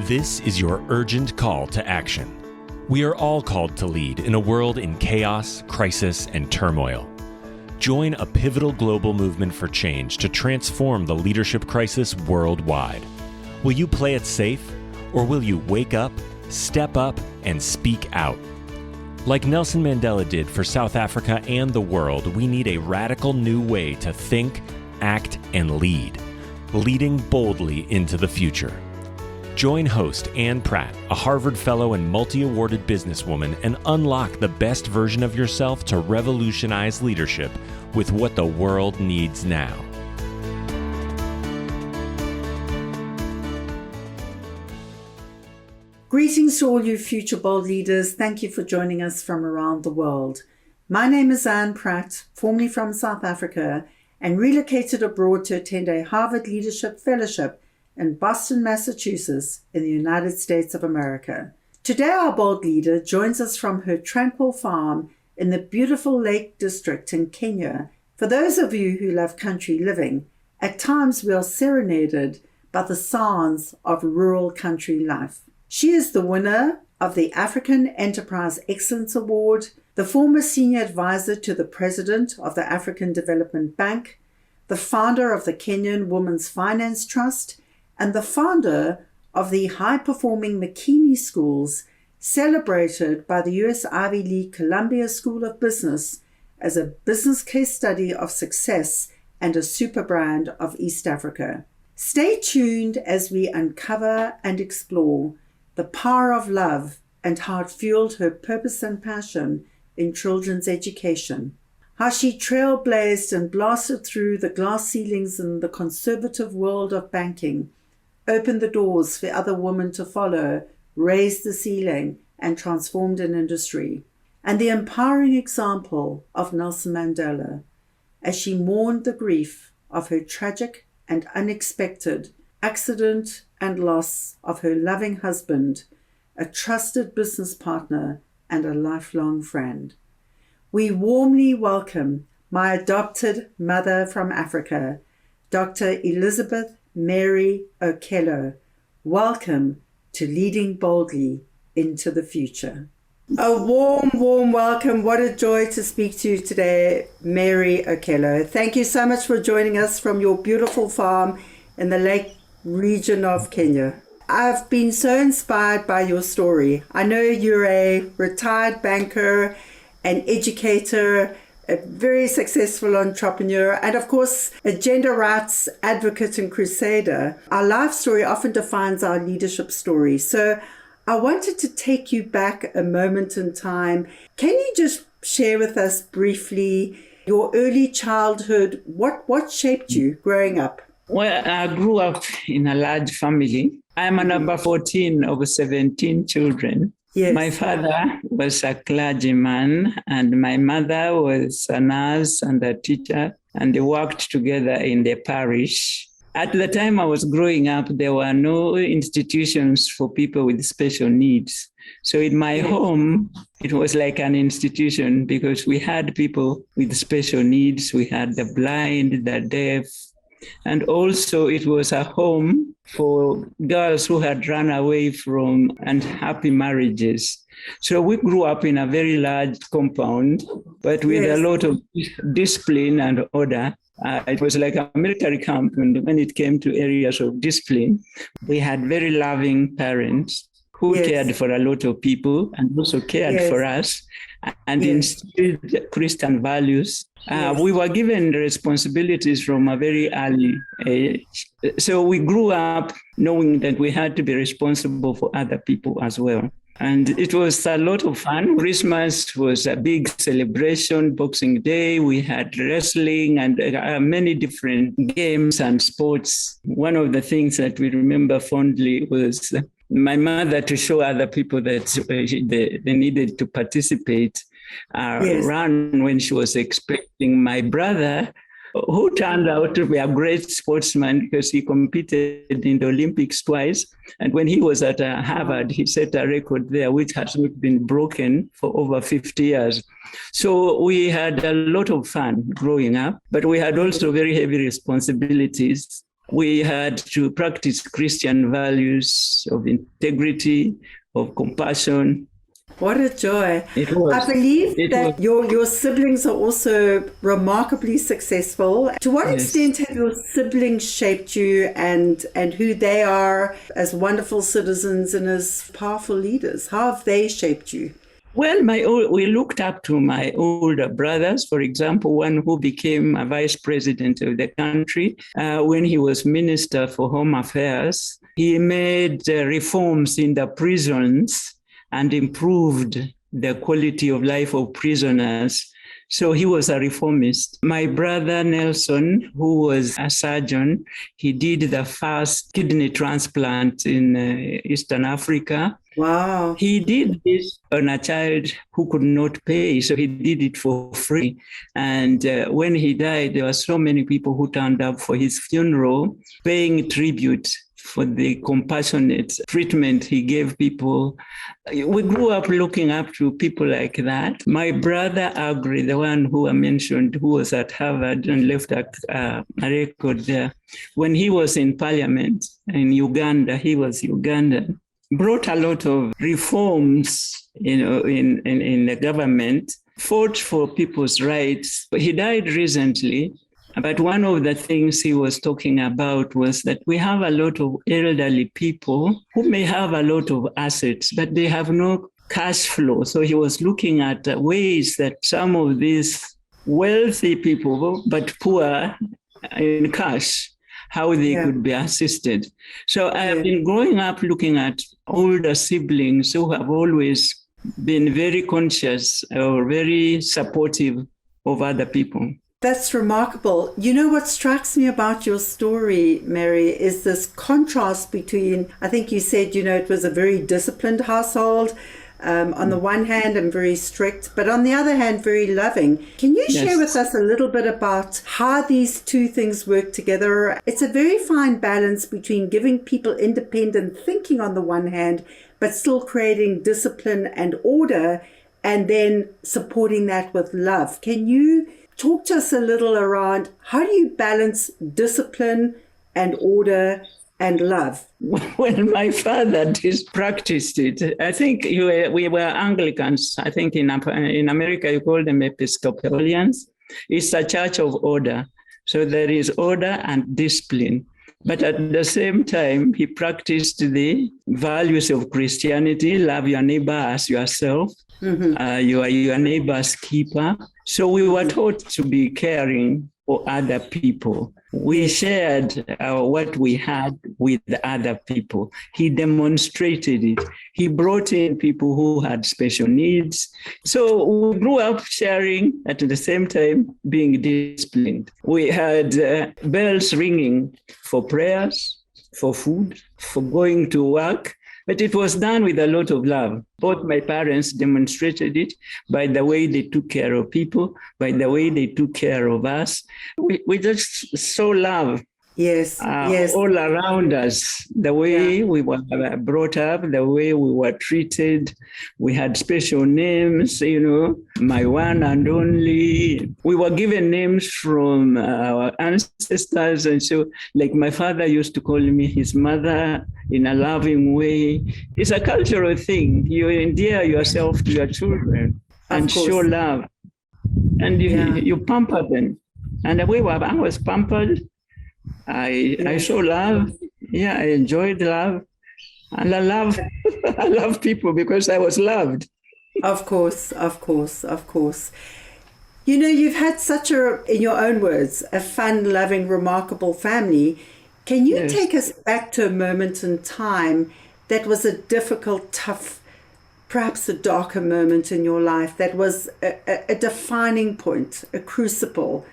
This is your urgent call to action. We are all called to lead in a world in chaos, crisis, and turmoil. Join a pivotal global movement for change to transform the leadership crisis worldwide. Will you play it safe, or will you wake up, step up, and speak out? Like Nelson Mandela did for South Africa and the world, we need a radical new way to think, act, and lead, leading boldly into the future. Join host Anne Pratt, a Harvard Fellow and multi-awarded businesswoman, and unlock the best version of yourself to revolutionize leadership with what the world needs now. Greetings to all you future bold leaders. Thank you for joining us from around the world. My name is Anne Pratt, formerly from South Africa, and relocated abroad to attend a Harvard Leadership Fellowship in Boston, Massachusetts, in the United States of America. Today, our bold leader joins us from her tranquil farm in the beautiful Lake District in Kenya. For those of you who love country living, at times we are serenaded by the sounds of rural country life. She is the winner of the African Enterprise Excellence Award, the former senior advisor to the president of the African Development Bank, the founder of the Kenyan Women's Finance Trust, and the founder of the high-performing Makini Schools, celebrated by the US Ivy League Columbia School of Business as a business case study of success and a super brand of East Africa. Stay tuned as we uncover and explore the power of love and how it fueled her purpose and passion in children's education, how she trailblazed and blasted through the glass ceilings in the conservative world of banking, opened the doors for other women to follow, raised the ceiling, and transformed an industry, and the empowering example of Nelson Mandela as she mourned the grief of her tragic and unexpected accident and loss of her loving husband, a trusted business partner, and a lifelong friend. We warmly welcome my adopted mother from Africa, Dr. Elizabeth Mary Okelo. Welcome to Leading Boldly into the Future. A warm welcome. What a joy to speak to you today, Mary Okelo. Thank you so much for joining us from your beautiful farm in the Lake region of Kenya. I've been so inspired by your story. I know you're a retired banker, an educator, a very successful entrepreneur, and of course, a gender rights advocate and crusader. Our life story often defines our leadership story. So I wanted to take you back a moment in time. Can you just share with us briefly your early childhood? What shaped you growing up? Well, I grew up in a large family. I'm a number 14 of 17 children. Yes. My father was a clergyman and my mother was a nurse and a teacher, and they worked together in the parish. At the time I was growing up, there were no institutions for people with special needs. So in my home, it was like an institution because we had people with special needs. We had the blind, the deaf, and also it was a home for girls who had run away from unhappy marriages. So we grew up in a very large compound, but with a lot of discipline and order. It was like a military camp, and when it came to areas of discipline, we had very loving parents who cared for a lot of people and also cared for us and instilled Christian values. We were given responsibilities from a very early age. So we grew up knowing that we had to be responsible for other people as well. And it was a lot of fun. Christmas was a big celebration. Boxing Day, we had wrestling and many different games and sports. One of the things that we remember fondly was my mother, to show other people that they needed to participate, ran when she was expecting my brother, who turned out to be a great sportsman because he competed in the Olympics twice. And when he was at Harvard, he set a record there, which has not been broken for over 50 years. So we had a lot of fun growing up, but we had also very heavy responsibilities. We had to practice Christian values of integrity, of compassion. What a joy. I believe that your siblings are also remarkably successful. To what extent have your siblings shaped you and who they are as wonderful citizens and as powerful leaders? How have they shaped you? Well, we looked up to my older brothers, for example, one who became a vice president of the country when he was Minister for Home Affairs. He made reforms in the prisons and improved the quality of life of prisoners. So he was a reformist. My brother Nelson, who was a surgeon, he did the first kidney transplant in Eastern Africa. Wow. He did this on a child who could not pay, so he did it for free. And when he died, there were so many people who turned up for his funeral, paying tribute for the compassionate treatment he gave people. We grew up looking up to people like that. My brother Agri, the one who I mentioned, who was at Harvard and left a record there, when he was in parliament in Uganda, he was Ugandan, brought a lot of reforms in the government, fought for people's rights. He died recently. But one of the things he was talking about was that we have a lot of elderly people who may have a lot of assets, but they have no cash flow. So he was looking at ways that some of these wealthy people, but poor in cash, how they could be assisted. So I have been growing up looking at older siblings who have always been very conscious or very supportive of other people. That's remarkable. You know, what strikes me about your story, Mary, is this contrast between, I think you said, you know, it was a very disciplined household, on the one hand, and very strict, but on the other hand, very loving. Can you share with us a little bit about how these two things work together? It's a very fine balance between giving people independent thinking on the one hand, but still creating discipline and order, and then supporting that with love. Can you talk to us a little around how do you balance discipline and order and love? Well, my father practiced it. I think we were Anglicans. I think in America you call them Episcopalians. It's a church of order. So there is order and discipline. But at the same time, he practiced the values of Christianity: love your neighbor as yourself. You are your neighbor's keeper. So we were taught to be caring for other people. We shared what we had with other people. He demonstrated it. He brought in people who had special needs. So we grew up sharing, at the same time being disciplined. We had bells ringing for prayers, for food, for going to work. But it was done with a lot of love. Both my parents demonstrated it by the way they took care of people, by the way they took care of us. We just saw love. Yes. All around us, the way we were brought up, the way we were treated. We had special names, you know, my one and only. We were given names from our ancestors. And so, like, my father used to call me his mother in a loving way. It's a cultural thing. You endear yourself to your children and show love. And you pamper them. And the way I was pampered, I show love. Yeah, I enjoyed love. And I love people because I was loved. Of course. You know, you've had such in your own words, a fun, loving, remarkable family. Can you take us back to a moment in time that was a difficult, tough, perhaps a darker moment in your life that was a defining point, a crucible?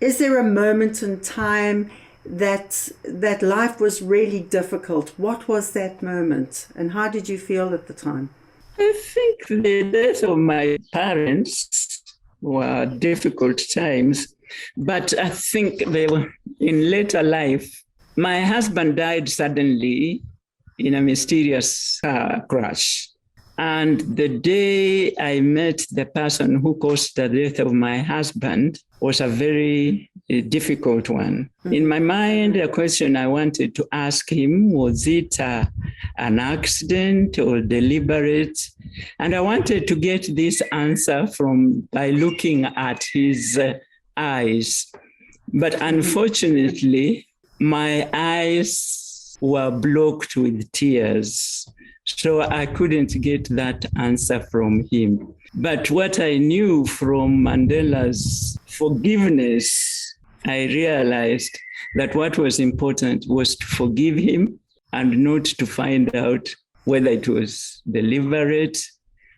Is there a moment in time that life was really difficult? What was that moment, and how did you feel at the time? I think the death of my parents were difficult times, but I think they were in later life. My husband died suddenly in a mysterious car crash. And the day I met the person who caused the death of my husband was a very difficult one. In my mind, the question I wanted to ask him, was it an accident or deliberate? And I wanted to get this answer by looking at his eyes. But unfortunately, my eyes were blocked with tears. So I couldn't get that answer from him. But what I knew from Mandela's forgiveness, I realized that what was important was to forgive him and not to find out whether it was deliberate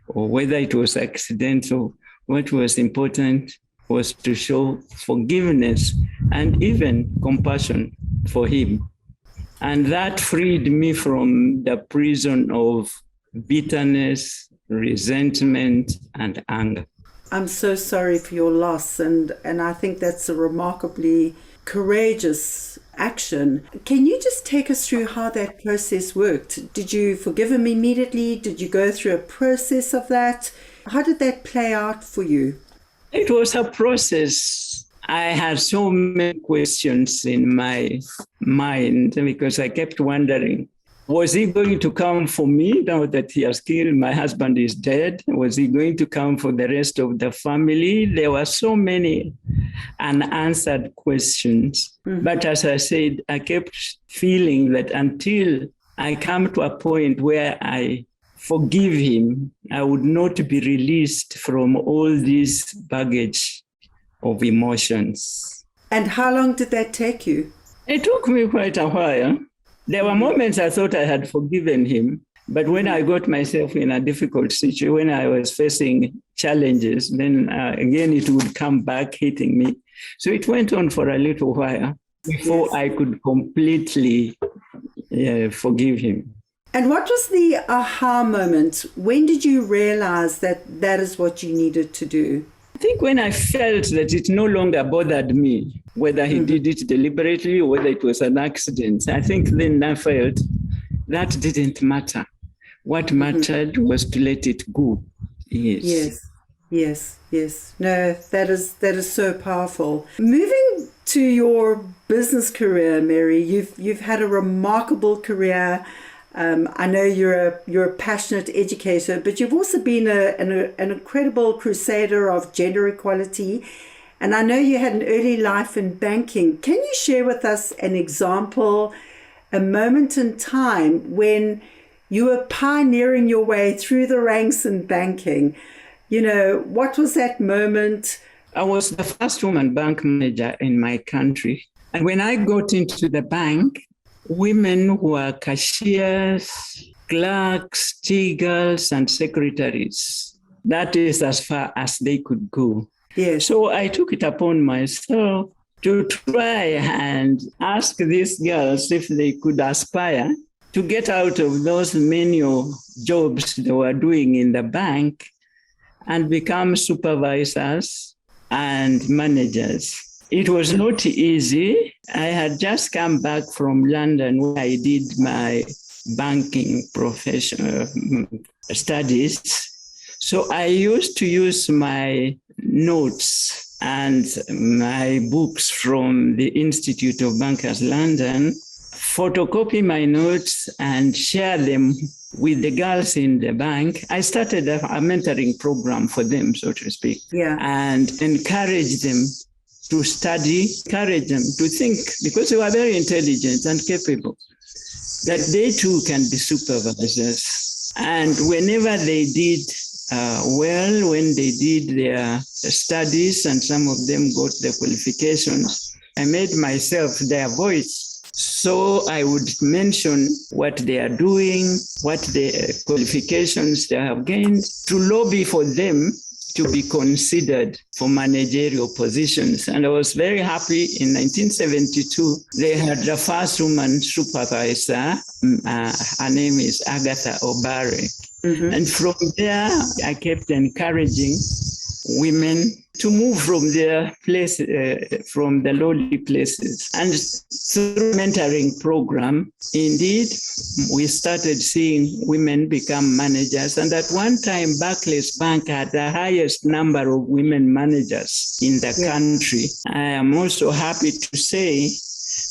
or whether it was accidental. What was important was to show forgiveness and even compassion for him. And that freed me from the prison of bitterness, resentment, and anger. I'm so sorry for your loss, and I think that's a remarkably courageous action. Can you just take us through how that process worked? Did you forgive him immediately? Did you go through a process of that? How did that play out for you? It was a process. I had so many questions in my mind because I kept wondering, was he going to come for me now that he has killed, my husband is dead? Was he going to come for the rest of the family? There were so many unanswered questions. But as I said, I kept feeling that until I come to a point where I forgive him, I would not be released from all this baggage of emotions. And how long did that take you? It took me quite a while. There were moments I thought I had forgiven him, but when I got myself in a difficult situation, when I was facing challenges, then again it would come back hitting me. So it went on for a little while before I could completely forgive him. And what was the aha moment? When did you realize that that is what you needed to do? I think when I felt that it no longer bothered me, whether he did it deliberately or whether it was an accident, I think then I felt that didn't matter. What mattered was to let it go. Yes. No, that is so powerful. Moving to your business career, Mary, you've had a remarkable career. I know you're a passionate educator, but you've also been an incredible crusader of gender equality. And I know you had an early life in banking. Can you share with us an example, a moment in time when you were pioneering your way through the ranks in banking? You know, what was that moment? I was the first woman bank manager in my country. And when I got into the bank, women were cashiers, clerks, tea girls, and secretaries. That is as far as they could go. Yes. So I took it upon myself to try and ask these girls if they could aspire to get out of those menial jobs they were doing in the bank and become supervisors and managers. It was not easy. I had just come back from London where I did my banking profession studies. So I used to use my notes and my books from the Institute of Bankers London, photocopy my notes and share them with the girls in the bank. I started a mentoring program for them, so to speak, and encourage them to study, encourage them to think, because they were very intelligent and capable, that they too can be supervisors. And whenever they did when they did their studies and some of them got the qualifications, I made myself their voice. So I would mention what they are doing, what the qualifications they have gained, to lobby for them to be considered for managerial positions. And I was very happy in 1972, they had the first woman supervisor. Her name is Agatha Obare. And from there, I kept encouraging women to move from their place, from the lowly places. And through mentoring program, indeed, we started seeing women become managers. And at one time, Barclays Bank had the highest number of women managers in the country. I am also happy to say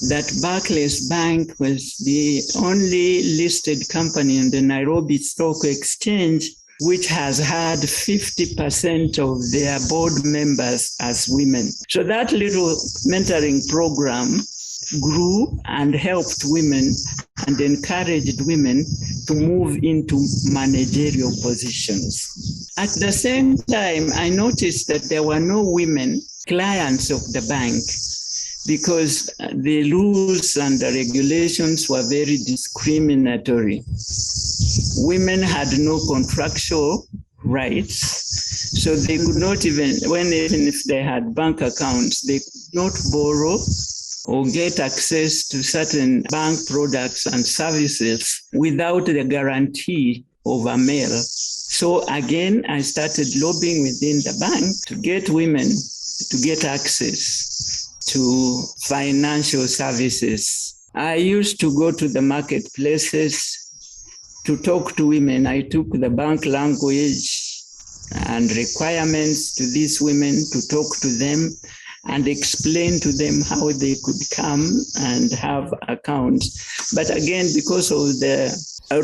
that Barclays Bank was the only listed company in the Nairobi Stock Exchange which has had 50% of their board members as women. So that little mentoring program grew and helped women and encouraged women to move into managerial positions. At the same time, I noticed that there were no women clients of the bank because the rules and the regulations were very discriminatory. Women had no contractual rights, so they could not even if they had bank accounts, they could not borrow or get access to certain bank products and services without the guarantee of a male. So again, I started lobbying within the bank to get women to get access to financial services. I used to go to the marketplaces to talk to women. I took the bank language and requirements to these women to talk to them and explain to them how they could come and have accounts. But again, because of the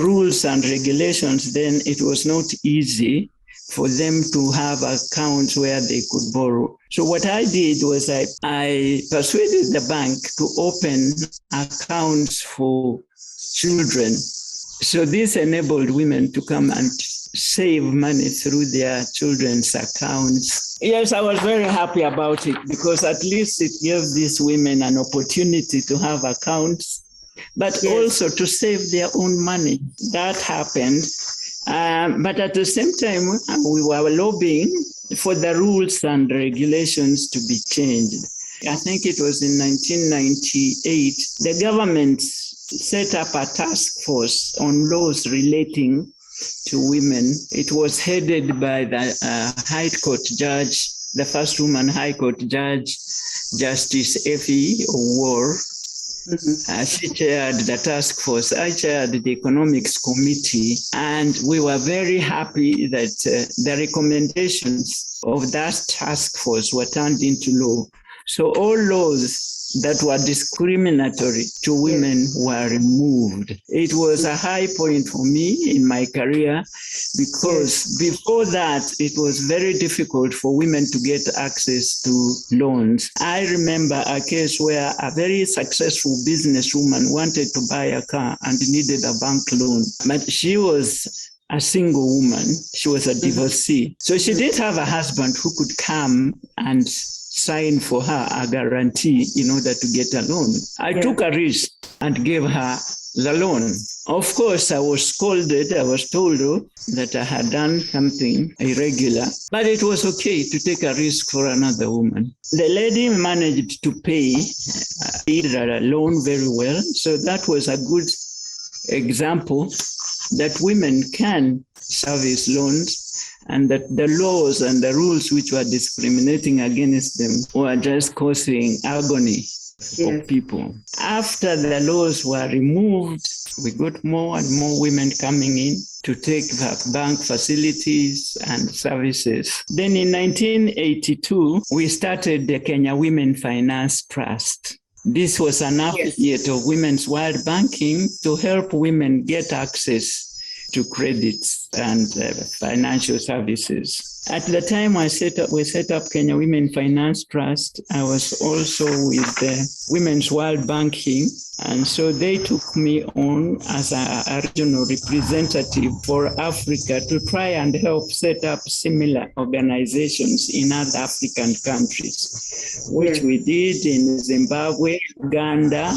rules and regulations, then it was not easy for them to have accounts where they could borrow. So what I did was I persuaded the bank to open accounts for children. So this enabled women to come and save money through their children's accounts. Yes, I was very happy about it because at least it gave these women an opportunity to have accounts, but also to save their own money. That happened. But at the same time, we were lobbying for the rules and regulations to be changed. I think it was in 1998, the government set up a task force on laws relating to women. It was headed by the High Court judge, the first woman High Court judge, Justice Effie Owuor. She chaired the task force. I chaired the economics committee, and we were very happy that the recommendations of that task force were turned into law. So all laws that were discriminatory to women were removed. It was a high point for me in my career because before that, it was very difficult for women to get access to loans. I remember a case where a very successful businesswoman wanted to buy a car and needed a bank loan, but she was a single woman. She was a divorcee. So she didn't have a husband who could come and sign for her a guarantee in order to get a loan. I took a risk and gave her the loan. Of course, I was scolded. I was told that I had done something irregular, but it was okay to take a risk for another woman. The lady managed to pay the loan very well. So that was a good example that women can service loans, and that the laws and the rules which were discriminating against them were just causing agony for people. After the laws were removed, we got more and more women coming in to take bank facilities and services. Then in 1982, we started the Kenya Women Finance Trust. This was an affiliate of Women's World Banking to help women get access to credits and financial services. At the time we set up Kenya Women Finance Trust, I was also with the Women's World Banking, and so they took me on as a regional representative for Africa to try and help set up similar organizations in other African countries, which we did in Zimbabwe, Uganda,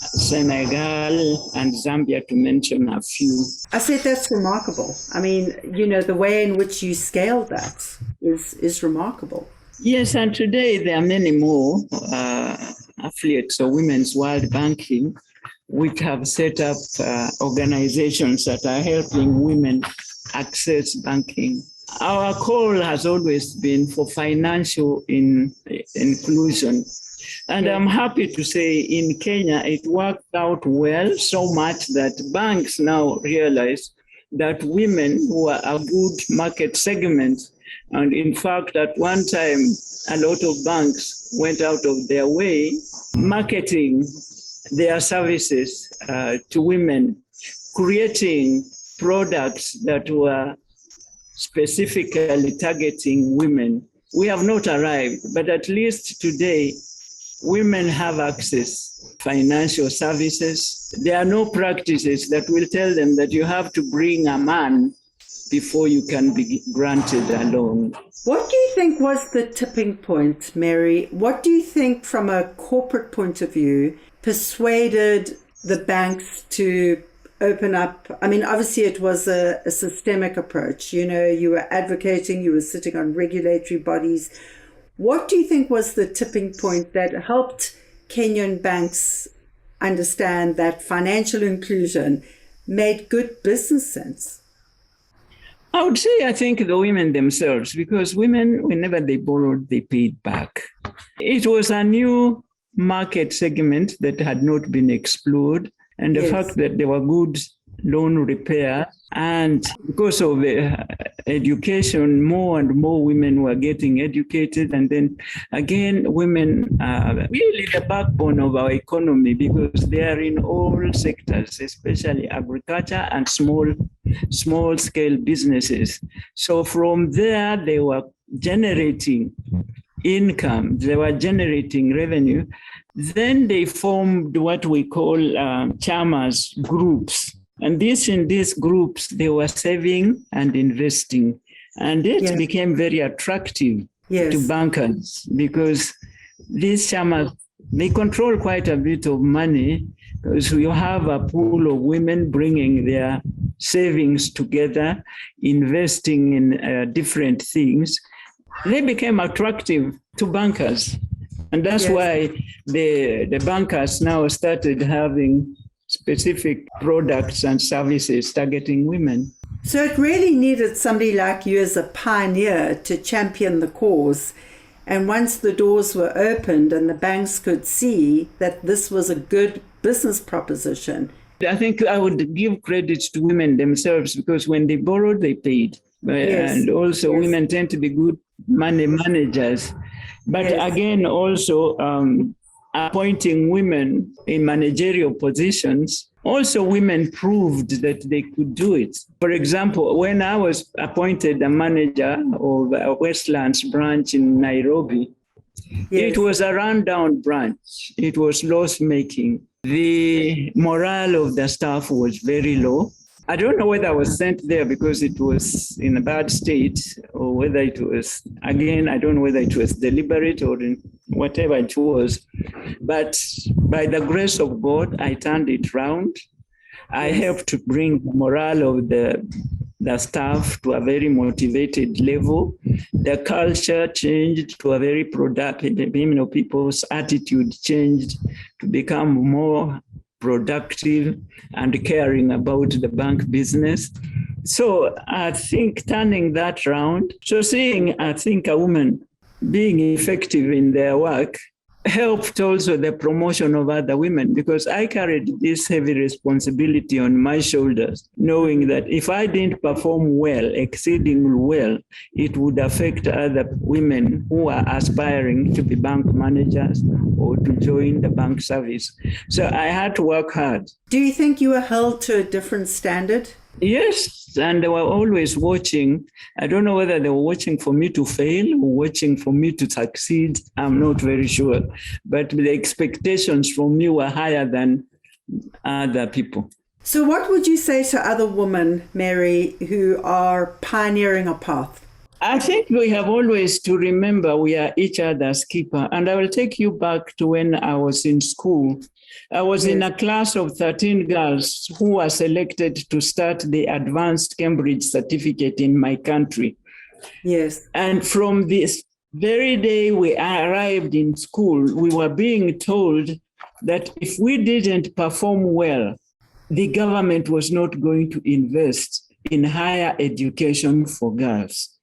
Senegal, and Zambia, to mention a few. I said that's remarkable. I mean, the way in which you scaled that is remarkable. Yes, and today there are many more affiliates of Women's World Banking, which have set up organizations that are helping women access banking. our call has always been for financial inclusion. And I'm happy to say in Kenya, it worked out well, so much that banks now realize that women were a good market segment. And in fact, at one time, a lot of banks went out of their way marketing their services to women, creating products that were specifically targeting women. We have not arrived, but at least today, women have access to financial services. There are no practices that will tell them that you have to bring a man before you can be granted a loan. What do you think was the tipping point, Mary? What do you think, from a corporate point of view, persuaded the banks to open up? I mean, obviously it was a systemic approach. You know, you were advocating, you were sitting on regulatory bodies. What do you think was the tipping point that helped Kenyan banks understand that financial inclusion made good business sense? I would say, I think the women themselves, because women, whenever they borrowed, they paid back. It was a new market segment that had not been explored. And the fact that there were good loan repair, and because of education, more and more women were getting educated. And then again, women are really the backbone of our economy, because they are in all sectors, especially agriculture and small scale businesses. So from there, they were generating income, they were generating revenue. Then they formed what we call chamas groups. And in these groups, they were saving and investing. And it became very attractive to bankers, because these chamas, they control quite a bit of money, because you have a pool of women bringing their savings together, investing in different things. They became attractive to bankers. And that's why the bankers now started having specific products and services targeting women. So it really needed somebody like you as a pioneer to champion the cause. And once the doors were opened and the banks could see that this was a good business proposition. I think I would give credit to women themselves, because when they borrowed, they paid. And also women tend to be good money managers. But again, also appointing women in managerial positions, also women proved that they could do it. For example, when I was appointed a manager of a Westlands branch in Nairobi, it was a rundown branch. It was loss-making. The morale of the staff was very low. I don't know whether I was sent there because it was in a bad state, or whether it was, again, I don't know whether it was deliberate or in whatever it was. But by the grace of God, I turned it round. I helped to bring the morale of the staff to a very motivated level. The culture changed to a very productive, people's attitude changed to become more productive and caring about the bank business. So I think turning that round, so seeing, I think, a woman being effective in their work helped also the promotion of other women, because I carried this heavy responsibility on my shoulders, knowing that if I didn't perform well, exceedingly well, it would affect other women who are aspiring to be bank managers or to join the bank service. So I had to work hard. Do you think you were held to a different standard? Yes, and they were always watching. I don't know whether they were watching for me to fail or watching for me to succeed. I'm not very sure. But the expectations from me were higher than other people. So what would you say to other women, Mary, who are pioneering a path? I think we have always to remember we are each other's keeper. And I will take you back to when I was in school. I was in a class of 13 girls who were selected to start the advanced Cambridge certificate in my country. Yes. And from this very day we arrived in school, we were being told that if we didn't perform well, the government was not going to invest in higher education for girls.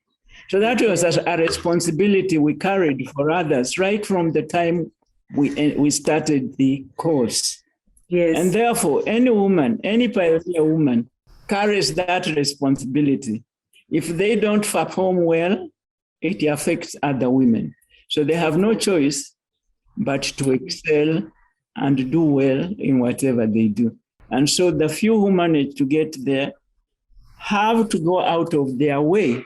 So that was a responsibility we carried for others right from the time we started the course. Yes. And therefore, any woman, any pioneer woman carries that responsibility. If they don't perform well, it affects other women. So they have no choice but to excel and do well in whatever they do. And so the few who manage to get there have to go out of their way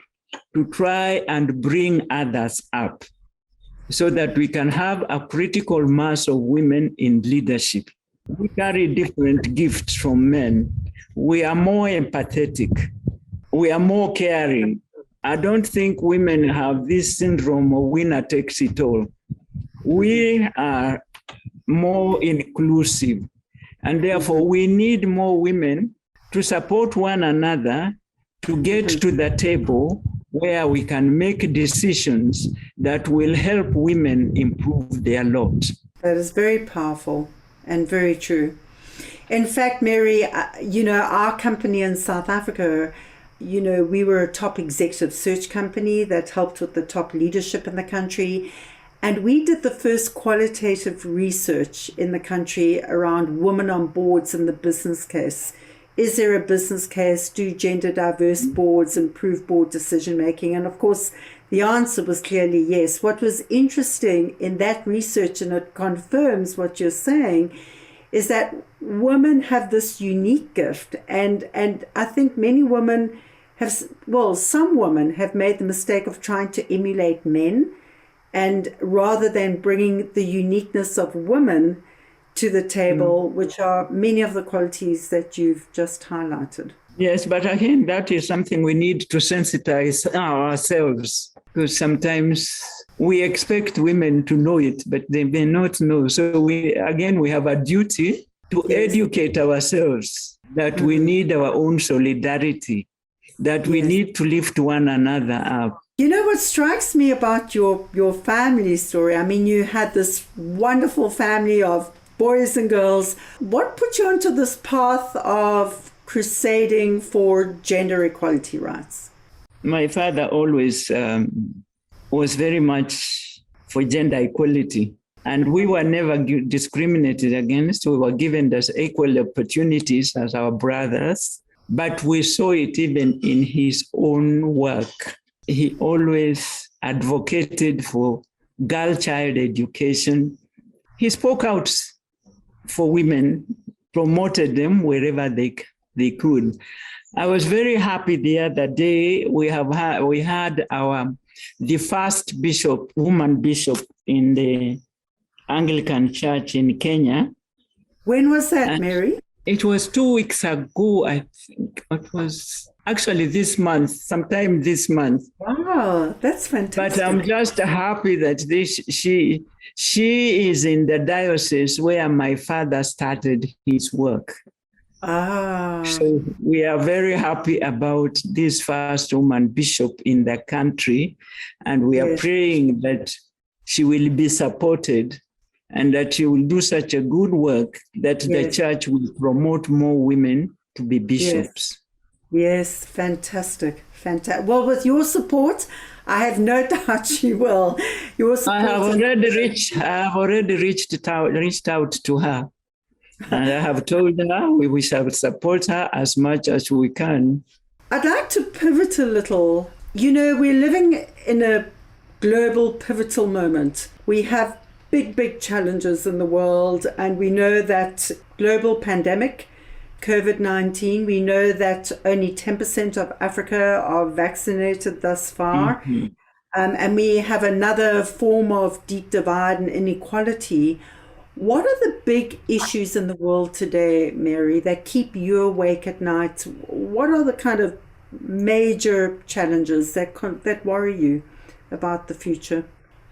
to try and bring others up so that we can have a critical mass of women in leadership. We carry different gifts from men. We are more empathetic. We are more caring. I don't think women have this syndrome of winner takes it all. We are more inclusive, and therefore we need more women to support one another to get to the table where we can make decisions that will help women improve their lot. That is very powerful and very true. In fact, Mary, our company in South Africa, we were a top executive search company that helped with the top leadership in the country. And we did the first qualitative research in the country around women on boards in the business case. Is there a business case? Do gender diverse boards improve board decision making? And of course, the answer was clearly yes. What was interesting in that research, and it confirms what you're saying, is that women have this unique gift. And I think many women some women have made the mistake of trying to emulate men, and rather than bringing the uniqueness of women to the table, which are many of the qualities that you've just highlighted. Yes, but again, that is something we need to sensitize ourselves, because sometimes we expect women to know it, but they may not know. So we have a duty to educate ourselves that we need our own solidarity, that we need to lift one another up. You know what strikes me about your family story? I mean, you had this wonderful family of boys and girls. What put you onto this path of crusading for gender equality rights? My father always was very much for gender equality, and we were never discriminated against. We were given as equal opportunities as our brothers, but we saw it even in his own work. He always advocated for girl child education. He spoke out for women, promoted them wherever they could. I was very happy the other day. We had the first woman bishop in the Anglican Church in Kenya. When was that, Mary? It was 2 weeks ago, I think. It was actually sometime this month. Wow, that's fantastic. But I'm just happy that she is in the diocese where my father started his work. So we are very happy about this first woman bishop in the country, and we are praying that she will be supported and that she will do such a good work that the church will promote more women to be bishops. Yes, fantastic. Well, with your support, I have no doubt she will. I have already reached out to her. And I have told her we shall support her as much as we can. I'd like to pivot a little. We're living in a global pivotal moment. We have big challenges in the world, and we know that global pandemic, COVID-19, we know that only 10% of Africa are vaccinated thus far. Mm-hmm. And we have another form of deep divide and inequality. What are the big issues in the world today, Mary, that keep you awake at night? What are the kind of major challenges that worry you about the future?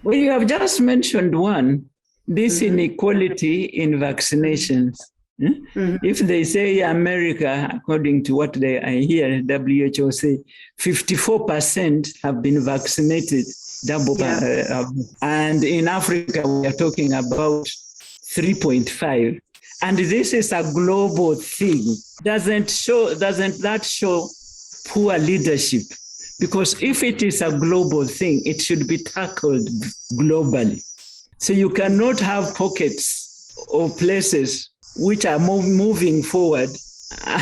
Well, you have just mentioned one, this inequality in vaccinations. Mm-hmm. If they say America, according to what I hear WHO say, 54% have been vaccinated, and in Africa we are talking about 3.5. And this is a global thing. Doesn't that show poor leadership? Because if it is a global thing, it should be tackled globally. So you cannot have pockets or places which are moving forward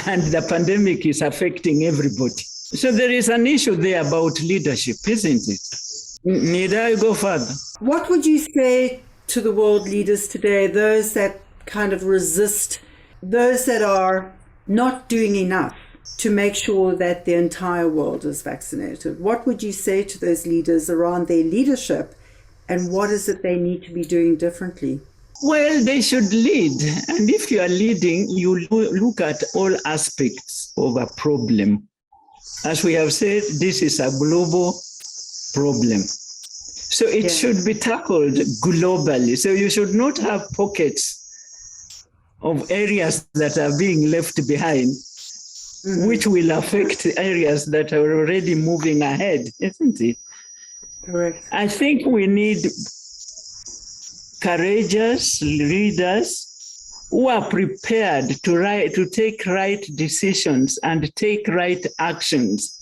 and the pandemic is affecting everybody. So there is an issue there about leadership, isn't it? Need I go further? What would you say to the world leaders today, those that kind of resist, those that are not doing enough to make sure that the entire world is vaccinated? What would you say to those leaders around their leadership, and what is it they need to be doing differently? Well, they should lead. And if you are leading, you look at all aspects of a problem. As we have said, this is a global problem. So it should be tackled globally. So you should not have pockets of areas that are being left behind, which will affect areas that are already moving ahead, isn't it? Correct. I think we need courageous leaders who are prepared to take right decisions and take right actions,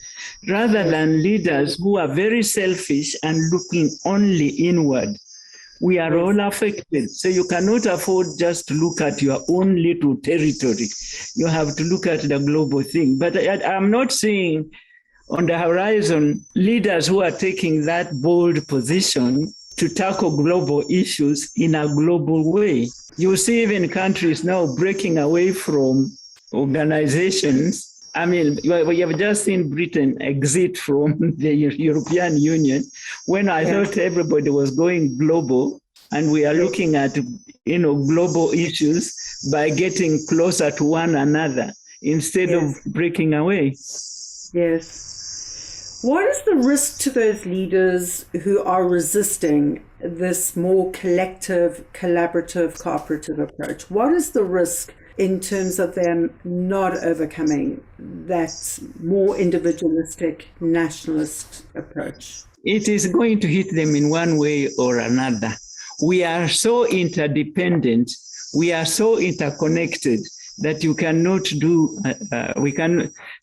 rather than leaders who are very selfish and looking only inward. We are all affected. So you cannot afford just to look at your own little territory. You have to look at the global thing. But I'm not seeing on the horizon leaders who are taking that bold position to tackle global issues in a global way. You see even countries now breaking away from organizations. I mean, we have just seen Britain exit from the European Union when I thought everybody was going global, and we are looking at, global issues by getting closer to one another instead of breaking away. Yes. What is the risk to those leaders who are resisting this more collective, collaborative, cooperative approach? What is the risk in terms of them not overcoming that more individualistic, nationalist approach? It is going to hit them in one way or another. We are so interdependent, we are so interconnected that you cannot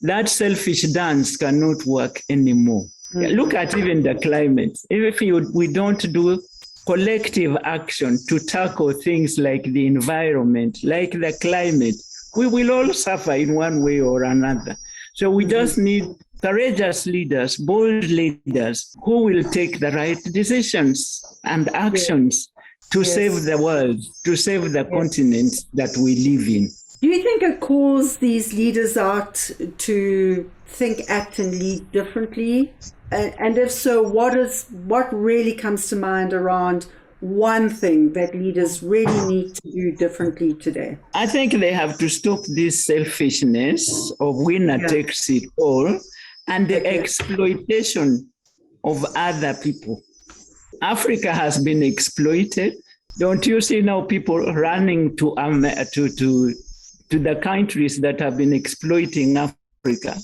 that selfish dance cannot work anymore. Look at even the climate. If we don't do collective action to tackle things like the environment, like the climate, we will all suffer in one way or another. So we just need courageous leaders, bold leaders who will take the right decisions and actions to save the world, to save the continent that we live in. Do you think it calls these leaders out to think, act, and lead differently? And if so, what really comes to mind around one thing that leaders really need to do differently today? I think they have to stop this selfishness of winner takes it all and the exploitation of other people. Africa has been exploited. Don't you see now people running to the countries that have been exploiting Africa?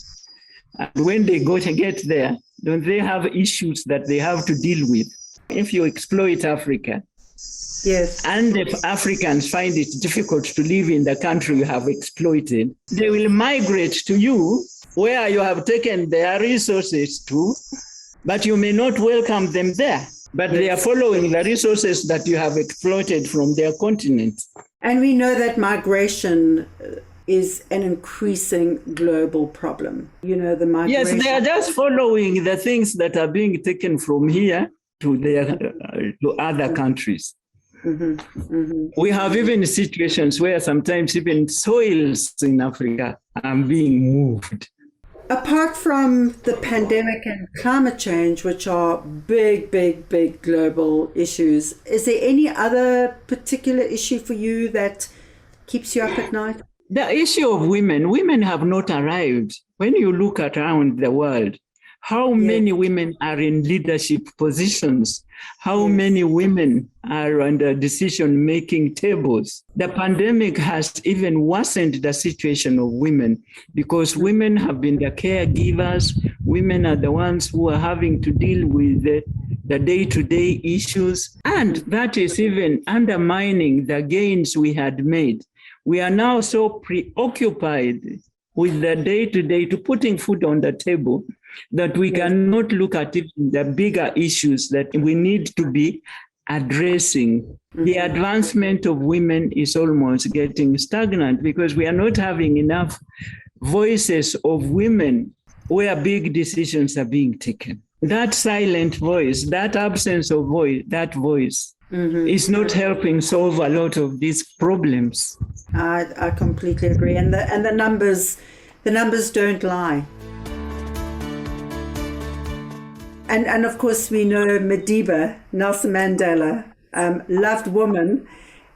And when they get there, don't they have issues that they have to deal with? If you exploit Africa, and if Africans find it difficult to live in the country you have exploited, they will migrate to you where you have taken their resources to, but you may not welcome them there. But they are following the resources that you have exploited from their continent. And we know that migration is an increasing global problem. The migration. Yes, they are just following the things that are being taken from here to other countries. We have even situations where sometimes even soils in Africa are being moved. Apart from the pandemic and climate change, which are big, big, big global issues, is there any other particular issue for you that keeps you up at night? The issue of women have not arrived. When you look around the world, how many women are in leadership positions? How many women are on the decision-making tables? The pandemic has even worsened the situation of women because women have been the caregivers. Women are the ones who are having to deal with the day-to-day issues. And that is even undermining the gains we had made. We are now so preoccupied with the day-to-day, to putting food on the table, that we cannot look at even the bigger issues that we need to be addressing. The advancement of women is almost getting stagnant because we are not having enough voices of women where big decisions are being taken. That silent voice, that absence of voice, that voice is not helping solve a lot of these problems. I completely agree. And the numbers don't lie. And of course we know Madiba, Nelson Mandela, loved woman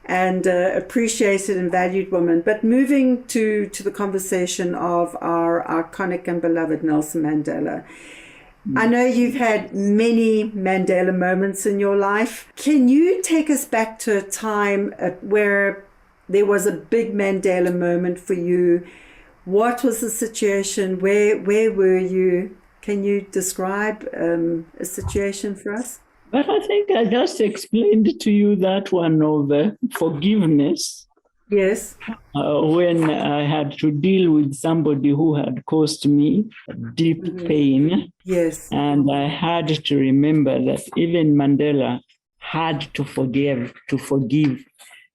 and appreciated and valued woman. But moving to the conversation of our iconic and beloved Nelson Mandela, I know you've had many Mandela moments in your life. Can you take us back to a time where there was a big Mandela moment for you? What was the situation? Where were you? Can you describe a situation for us? But I think I just explained to you that one of forgiveness. Yes. When I had to deal with somebody who had caused me deep pain. Yes. And I had to remember that even Mandela had to forgive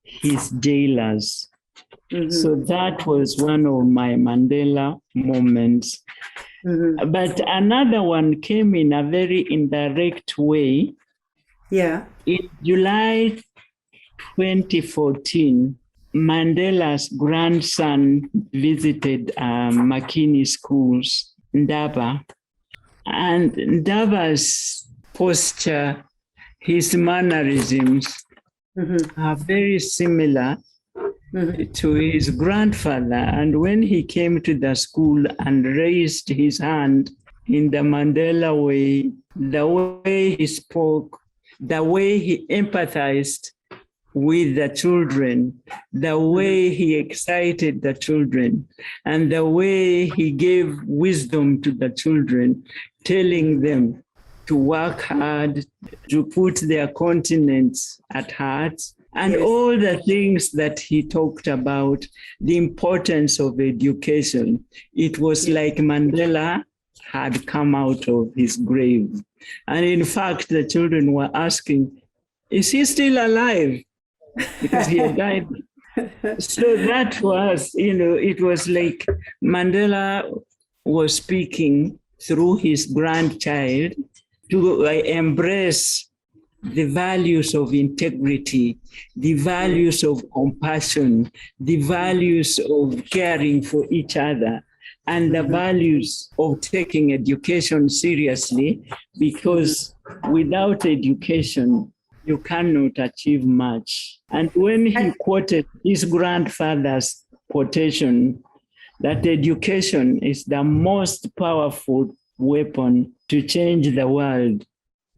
his jailers. So that was one of my Mandela moments. But another one came in a very indirect way. Yeah. In July 2014, Mandela's grandson visited Makini Schools, Ndaba. And Ndaba's posture, his mannerisms are very similar to his grandfather. And when he came to the school and raised his hand in the Mandela way, the way he spoke, the way he empathized with the children, the way he excited the children, and the way he gave wisdom to the children, telling them to work hard, to put their continents at heart, and all the things that he talked about, the importance of education. It was like Mandela had come out of his grave. And in fact, the children were asking, is he still alive? Because he had died. So that was, it was like Mandela was speaking through his grandchild to embrace the values of integrity, the values of compassion, the values of caring for each other, and the values of taking education seriously, because without education, you cannot achieve much. And when he quoted his grandfather's quotation, that education is the most powerful weapon to change the world,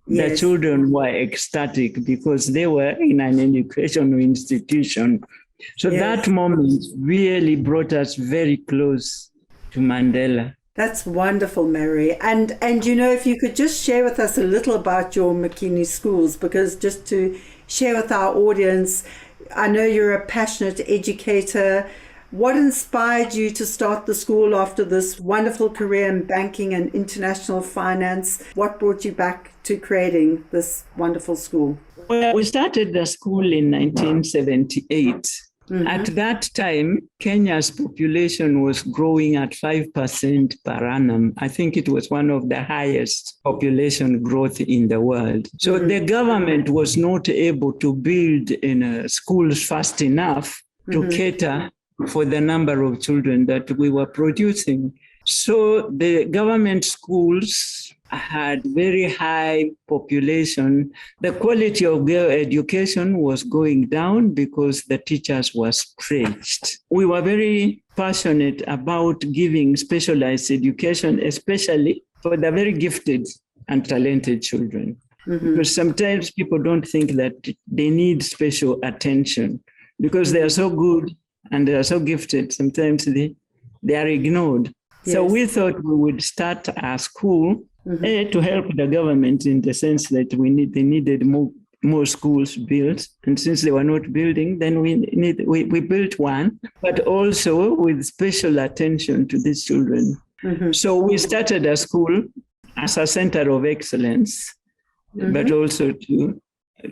the children were ecstatic because they were in an educational institution. So that moment really brought us very close to Mandela. That's wonderful, Mary. And if you could just share with us a little about your Makini Schools, because just to share with our audience, I know you're a passionate educator. What inspired you to start the school after this wonderful career in banking and international finance? What brought you back to creating this wonderful school? Well, we started the school in 1978. At that time, Kenya's population was growing at 5% per annum. I think it was one of the highest population growth in the world. So the government was not able to build schools fast enough to cater for the number of children that we were producing. So the government schools had very high population. The quality of their education was going down because the teachers were stretched. We were very passionate about giving specialized education, especially for the very gifted and talented children. Because sometimes people don't think that they need special attention because they are so good and they are so gifted. Sometimes they are ignored. So we thought we would start a school to help the government in the sense that they needed more schools built. And since they were not building, then we built one, but also with special attention to these children. So we started a school as a center of excellence, but also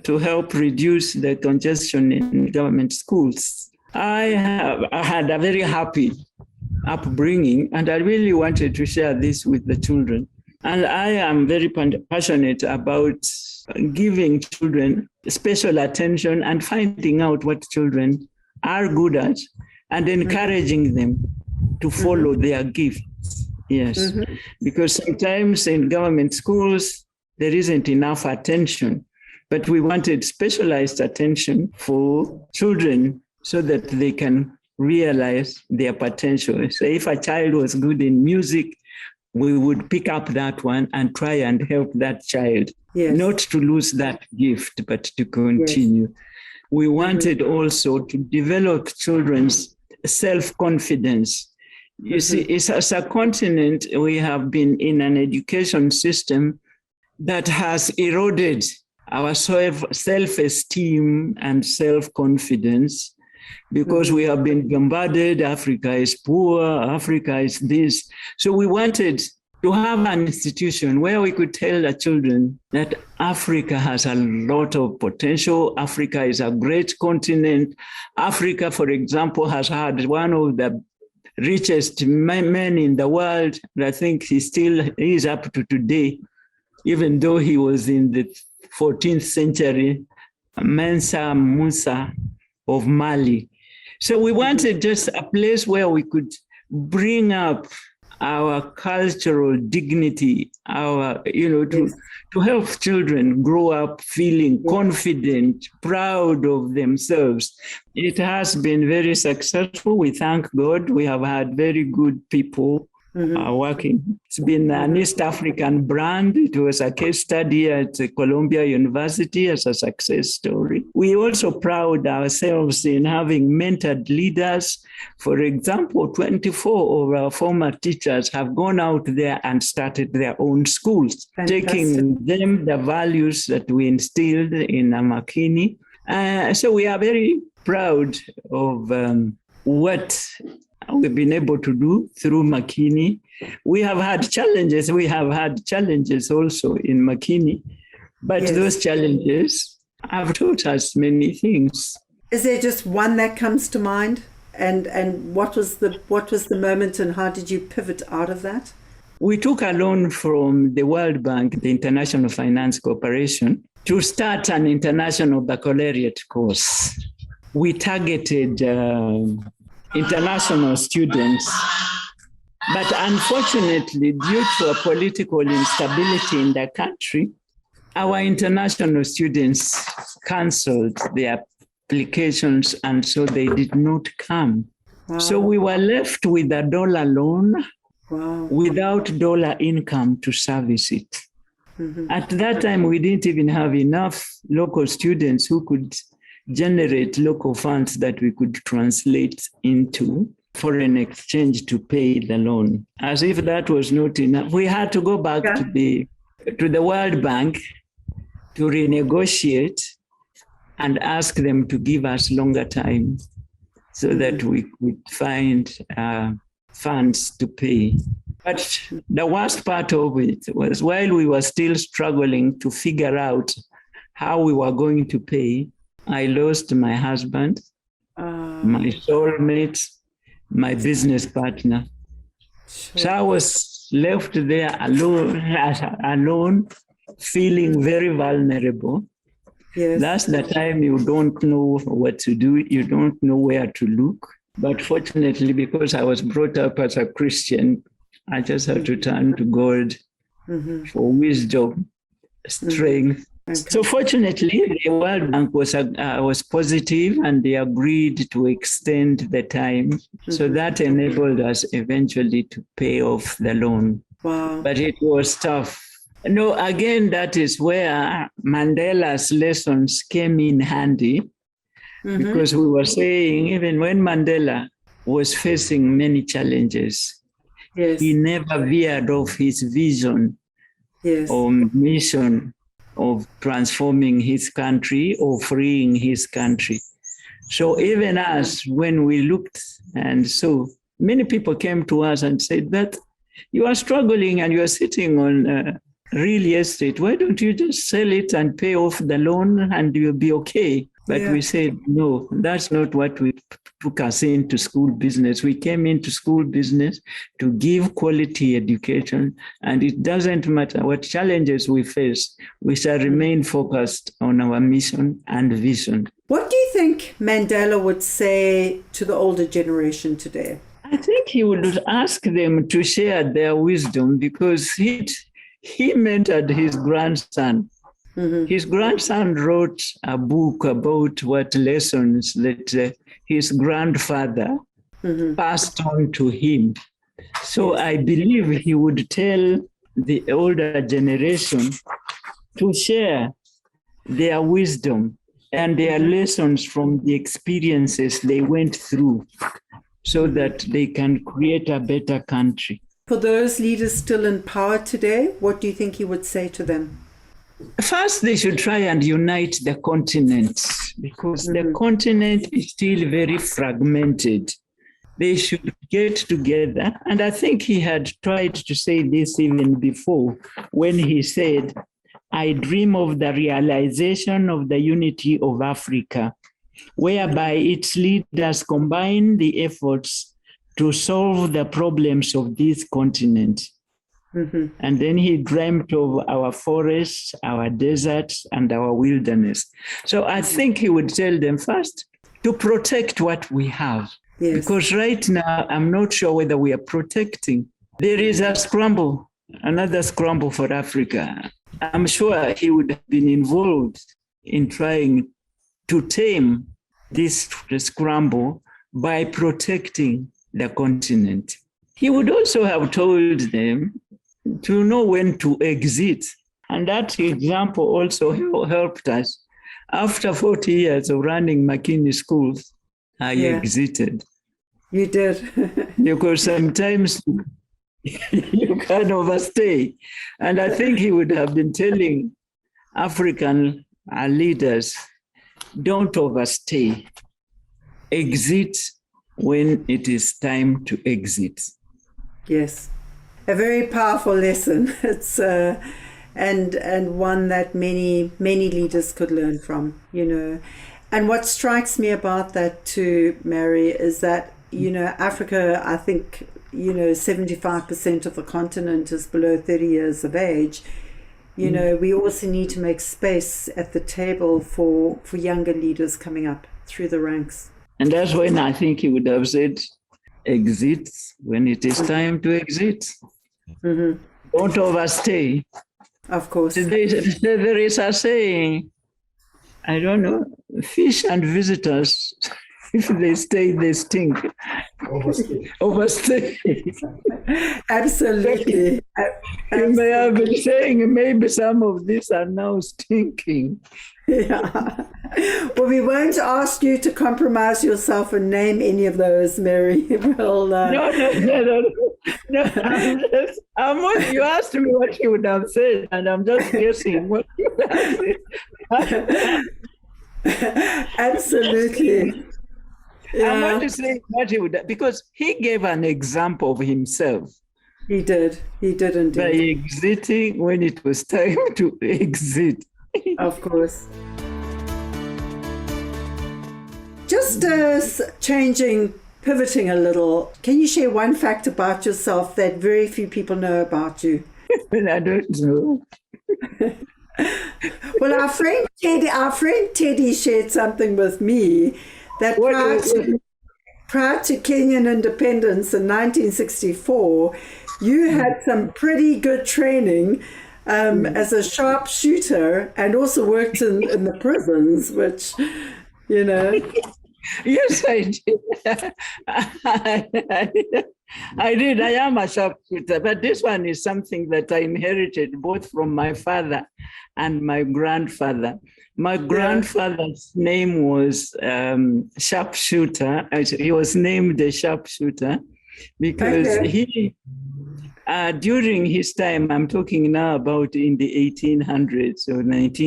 to help reduce the congestion in government schools. I had a very happy upbringing, and I really wanted to share this with the children. And I am very passionate about giving children special attention and finding out what children are good at and encouraging them to follow their gifts. Yes, because sometimes in government schools, there isn't enough attention, but we wanted specialized attention for children so that they can realize their potential. So if a child was good in music, we would pick up that one and try and help that child, not to lose that gift, but to continue. Yes. We wanted also to develop children's self-confidence. You see, as a continent, we have been in an education system that has eroded our self-esteem and self-confidence because we have been bombarded. Africa is poor, Africa is this. So we wanted to have an institution where we could tell the children that Africa has a lot of potential. Africa is a great continent. Africa, for example, has had one of the richest men in the world. And I think he still is up to today, even though he was in the 14th century, Mansa Musa of Mali. So we wanted just a place where we could bring up our cultural dignity, to help children grow up feeling confident, proud of themselves. It has been very successful. We thank God. We have had very good people working. It's been an East African brand. It was a case study at Columbia University as a success story. We also proud ourselves in having mentored leaders. For example, 24 of our former teachers have gone out there and started their own schools, taking them the values that we instilled in Makini. So we are very proud of what we've been able to do through Makini. We have had challenges. We have had challenges also in Makini, but those challenges have taught us many things. Is there just one that comes to mind? And what was the moment, and how did you pivot out of that? We took a loan from the World Bank, the International Finance Corporation, to start an international baccalaureate course. We targeted international students. But unfortunately, due to a political instability in the country, our international students canceled their applications, and so they did not come. Wow. So we were left with a dollar loan without dollar income to service it. At that time, we didn't even have enough local students who could generate local funds that we could translate into foreign exchange to pay the loan. As if that was not enough, we had to go back to the World Bank to renegotiate and ask them to give us longer time so that we could find funds to pay. But the worst part of it was while we were still struggling to figure out how we were going to pay, I lost my husband, my soulmate, my business partner. Sure. So I was left there alone, feeling very vulnerable. Yes. That's the time you don't know what to do. You don't know where to look. But fortunately, because I was brought up as a Christian, I just had to turn to God for wisdom, strength. Okay. So fortunately, the World Bank was positive, and they agreed to extend the time. So that enabled us eventually to pay off the loan. Wow. But it was tough. No, again, that is where Mandela's lessons came in handy, because we were saying even when Mandela was facing many challenges, he never veered off his vision or mission of transforming his country or freeing his country. So even us, when we looked and saw, many people came to us and said that you are struggling and you are sitting on real estate. Why don't you just sell it and pay off the loan and you'll be okay? But we said, no, that's not what we took us into school business. We came into school business to give quality education, and it doesn't matter what challenges we face, we shall remain focused on our mission and vision. What do you think Mandela would say to the older generation today? I think he would ask them to share their wisdom, because he mentored his grandson. Mm-hmm. His grandson wrote a book about what lessons that his grandfather passed on to him. So I believe he would tell the older generation to share their wisdom and their lessons from the experiences they went through, so that they can create a better country. For those leaders still in power today, what do you think he would say to them? First, they should try and unite the continent, because the continent is still very fragmented. They should get together. And I think he had tried to say this even before, when he said, I dream of the realization of the unity of Africa, whereby its leaders combine the efforts to solve the problems of this continent. Mm-hmm. And then he dreamt of our forests, our deserts, and our wilderness. So I think he would tell them first to protect what we have. Yes. Because right now, I'm not sure whether we are protecting. There is a scramble, another scramble for Africa. I'm sure he would have been involved in trying to tame this scramble by protecting the continent. He would also have told them to know when to exit. And that example also helped us. After 40 years of running Makini Schools, I exited. You did. Because sometimes you can overstay. And I think he would have been telling African leaders, don't overstay. Exit when it is time to exit. Yes. A very powerful lesson. It's and one that many leaders could learn from, you know. And what strikes me about that too, Mary, is that, you know, Africa, I think, you know, 75% of the continent is below 30 years of age. You know, we also need to make space at the table for younger leaders coming up through the ranks. And that's when I think he would have said, exit when it is time to exit. Mm-hmm. Don't overstay. Of course. There is a saying, I don't know, fish and visitors, if they stay, they stink. Overstay. Absolutely. You may have been saying maybe some of these are now stinking. Yeah. Well, we won't ask you to compromise yourself and name any of those, Mary. We'll, No. You asked me what you would have said, and I'm just guessing what you would have said. Absolutely. Yeah. I want to say what he would, because he gave an example of himself. He did indeed. By exiting when it was time to exit. Of course. Just pivoting a little, can you share one fact about yourself that very few people know about you? I don't know. Well, our friend Teddy shared something with me that prior to Kenyan independence in 1964, you had some pretty good training as a sharpshooter, and also worked in the prisons, which, you know. Yes, I did. I did. I am a sharpshooter, but this one is something that I inherited both from my father and my grandfather. My grandfather's name was Sharpshooter. He was named the Sharpshooter because During his time, I'm talking now about in the 1800s or like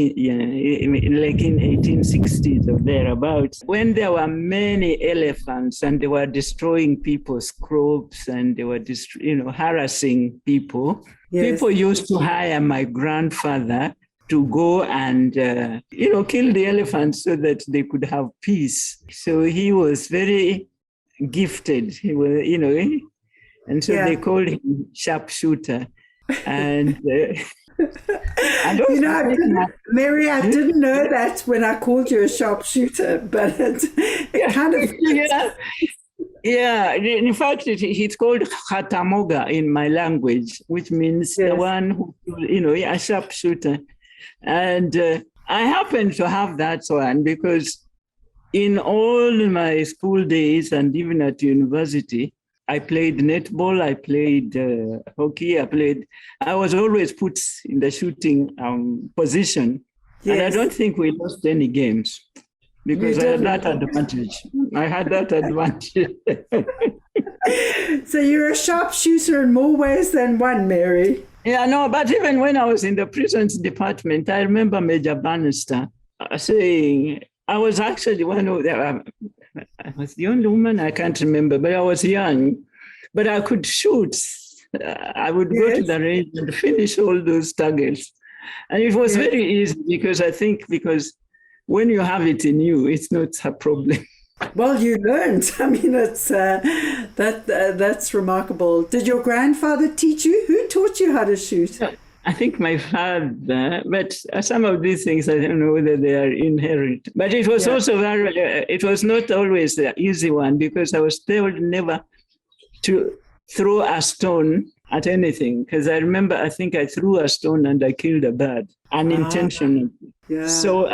in 1860s or thereabouts, when there were many elephants and they were destroying people's crops and they were harassing people. Yes. People used to hire my grandfather to go and kill the elephants so that they could have peace. So he was very gifted. He was, and so they called him sharpshooter. And Mary, I didn't know that when I called you a sharpshooter, but it kind of... Yeah, in fact, it's called Hatamoga in my language, which means the one who, a sharpshooter. And I happen to have that one because in all my school days and even at university, I played netball, I played hockey, I was always put in the shooting position. Yes. And I don't think we lost any games because I had that advantage. So you're a sharpshooter in more ways than one, Mary. Yeah, no, but even when I was in the prisons department, I remember Major Bannister saying, I was actually one of the... I was the only woman, I can't remember, but I was young. But I could shoot. I would go to the range and finish all those targets. And it was very easy because when you have it in you, it's not a problem. Well, you learned. I mean, that's remarkable. Did your grandfather teach you? Who taught you how to shoot? I think my father, but some of these things, I don't know whether they are inherent. But it was also it was not always the easy one because I was told never to throw a stone at anything. Because I remember, I think I threw a stone and I killed a bird unintentionally. Yeah. So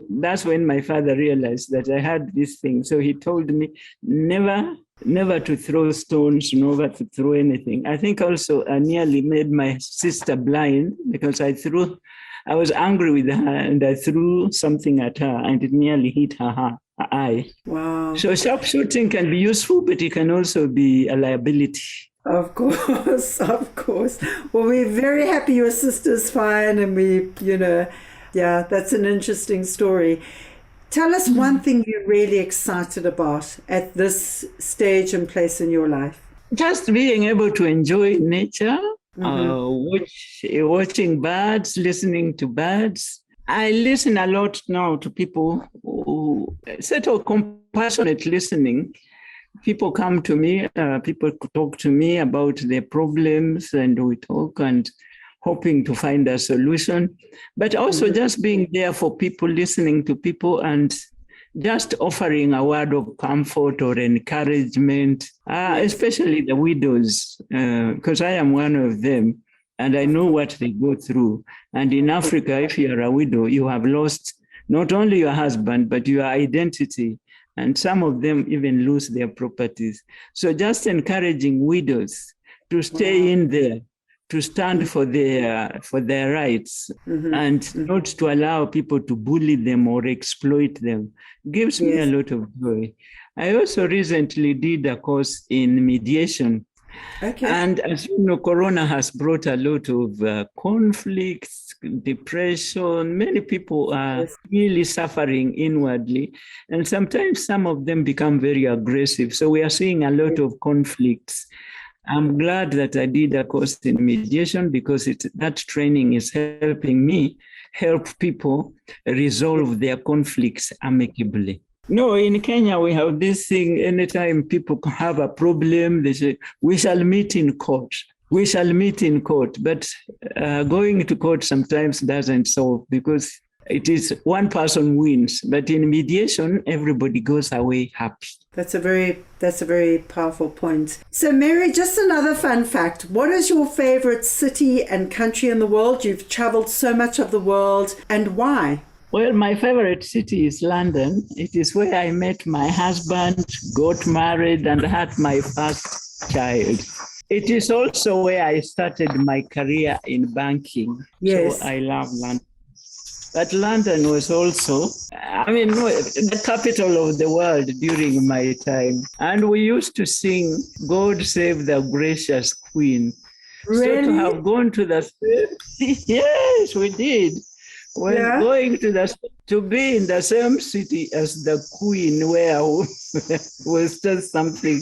that's when my father realized that I had this thing. So he told me never to throw stones, never to throw anything. I think also I nearly made my sister blind because I was angry with her and I threw something at her and it nearly hit her eye. Wow. So sharpshooting can be useful, but it can also be a liability. Of course. Well, we're very happy your sister's fine and that's an interesting story. Tell us one thing you're really excited about at this stage and place in your life. Just being able to enjoy nature, watching birds, listening to birds. I listen a lot now to people who sort of compassionate listening. People come to me, people talk to me about their problems and we talk and hoping to find a solution, but also just being there for people, listening to people and just offering a word of comfort or encouragement, especially the widows, because I am one of them and I know what they go through. And in Africa, if you are a widow, you have lost not only your husband, but your identity. And some of them even lose their properties. So just encouraging widows to stay in there, to stand for their rights and not to allow people to bully them or exploit them gives me a lot of joy. I also recently did a course in mediation. Okay. And as you know, Corona has brought a lot of conflicts, depression. Many people are really suffering inwardly. And sometimes some of them become very aggressive. So we are seeing a lot of conflicts. I'm glad that I did a course in mediation because that training is helping me help people resolve their conflicts amicably. No, in Kenya, we have this thing. Anytime people have a problem, they say, we shall meet in court. We shall meet in court. But going to court sometimes doesn't solve because it is one person wins. But in mediation, everybody goes away happy. That's a very powerful point. So, Mary, just another fun fact. What is your favorite city and country in the world? You've traveled so much of the world, and why? Well, my favorite city is London. It is where I met my husband, got married, and had my first child. It is also where I started my career in banking. Yes. So I love London. But London was also, the capital of the world during my time. And we used to sing, God Save the Gracious Queen. Really? So to have gone to the yes, we did. When going to be in the same city as the Queen, where was just something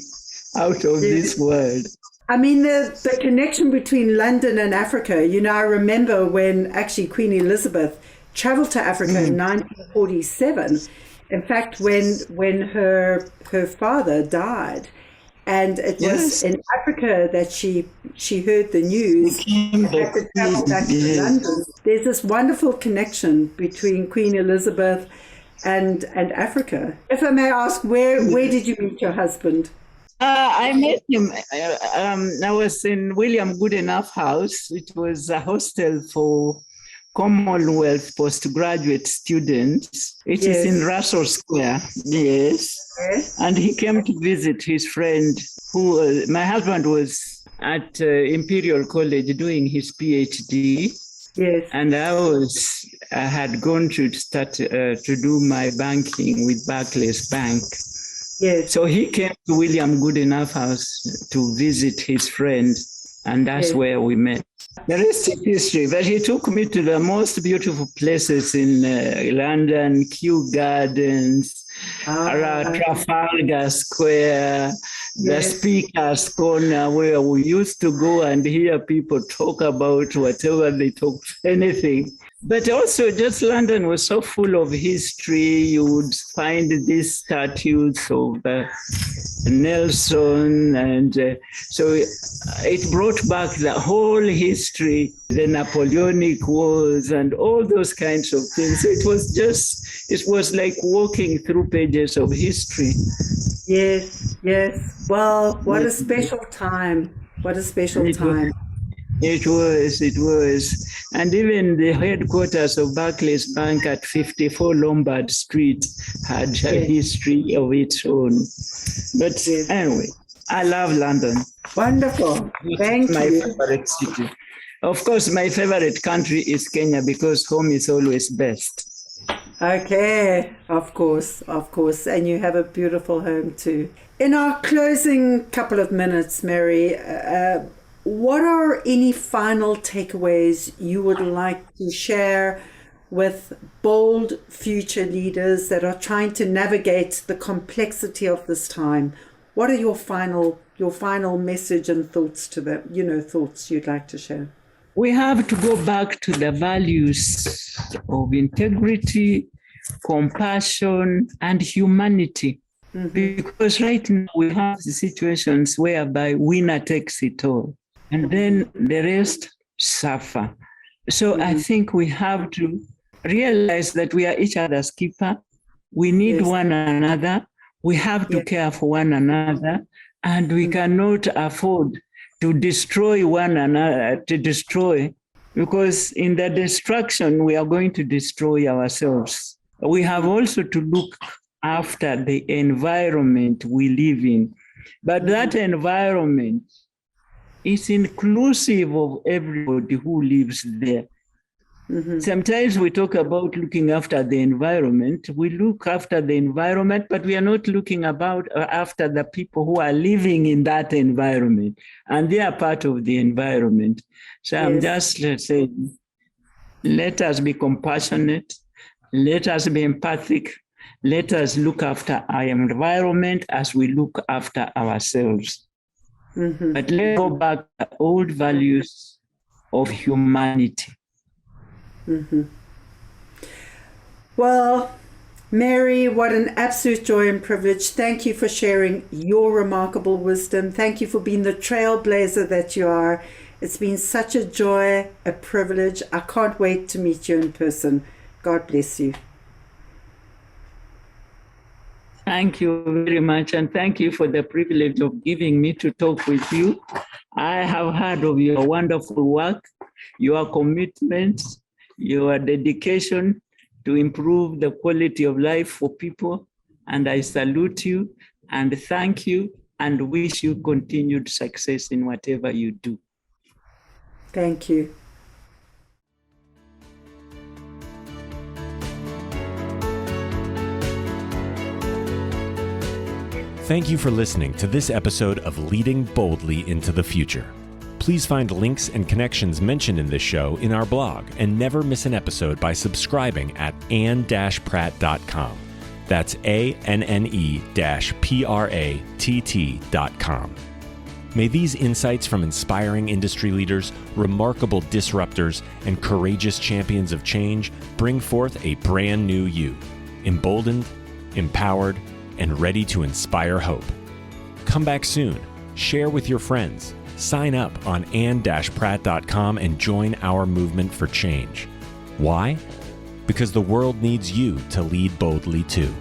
out of this world. I mean, the connection between London and Africa, I remember when actually Queen Elizabeth traveled to Africa in 1947. In fact, when her father died, and it was in Africa that she heard the news and had to travel back to London. There's this wonderful connection between Queen Elizabeth and Africa. If I may ask, where did you meet your husband? I met him. I was in William Goodenough House. It was a hostel for Commonwealth postgraduate students. It is in Russell Square. Yes. And he came to visit his friend who, my husband was at Imperial College doing his PhD. Yes. And I had gone to start to do my banking with Barclays Bank. Yes. So he came to William Goodenough House to visit his friend, and that's where we met. The rest is history, but he took me to the most beautiful places in London, Kew Gardens, Trafalgar Square, the Speaker's Corner, where we used to go and hear people talk about whatever they talked, anything. But also just London was so full of history. You would find these statues of Nelson, and so it brought back the whole history, the Napoleonic Wars and all those kinds of things. It was like walking through pages of history. Yes, yes. Well, what a special time. What a special time. It was. And even the headquarters of Barclays Bank at 54 Lombard Street had a history of its own. But anyway, I love London. Wonderful. Thank my you. favorite city. Of course, my favorite country is Kenya because home is always best. Okay, of course. And you have a beautiful home too. In our closing couple of minutes, Mary, what are any final takeaways you would like to share with bold future leaders that are trying to navigate the complexity of this time? What are your final message and thoughts to them, thoughts you'd like to share? We have to go back to the values of integrity, compassion, and humanity. Because right now we have situations whereby winner takes it all, and then the rest suffer. So I think we have to realize that we are each other's keeper. We need one another. We have to care for one another, and we cannot afford to destroy one another, because in the destruction, we are going to destroy ourselves. We have also to look after the environment we live in. But that environment is inclusive of everybody who lives there. Sometimes we talk about looking after the environment. We look after the environment, but we are not looking after the people who are living in that environment, and they are part of the environment. So I'm just saying, let us be compassionate, let us be empathic, let us look after our environment as we look after ourselves. But let's go back to the old values of humanity. Well, Mary, what an absolute joy and privilege. Thank you for sharing your remarkable wisdom. Thank you for being the trailblazer that you are. It's been such a joy, a privilege. I can't wait to meet you in person. God bless you. Thank you very much, and thank you for the privilege of giving me to talk with you. I have heard of your wonderful work, your commitment, your dedication to improve the quality of life for people, and I salute you and thank you and wish you continued success in whatever you do. Thank you. Thank you for listening to this episode of Leading Boldly into the Future. Please find links and connections mentioned in this show in our blog and never miss an episode by subscribing at anne-pratt.com. That's ANNE-PRATT.com. May these insights from inspiring industry leaders, remarkable disruptors, and courageous champions of change bring forth a brand new you, emboldened, empowered, and ready to inspire hope. Come back soon, share with your friends, sign up on anne-pratt.com and join our movement for change. Why? Because the world needs you to lead boldly too.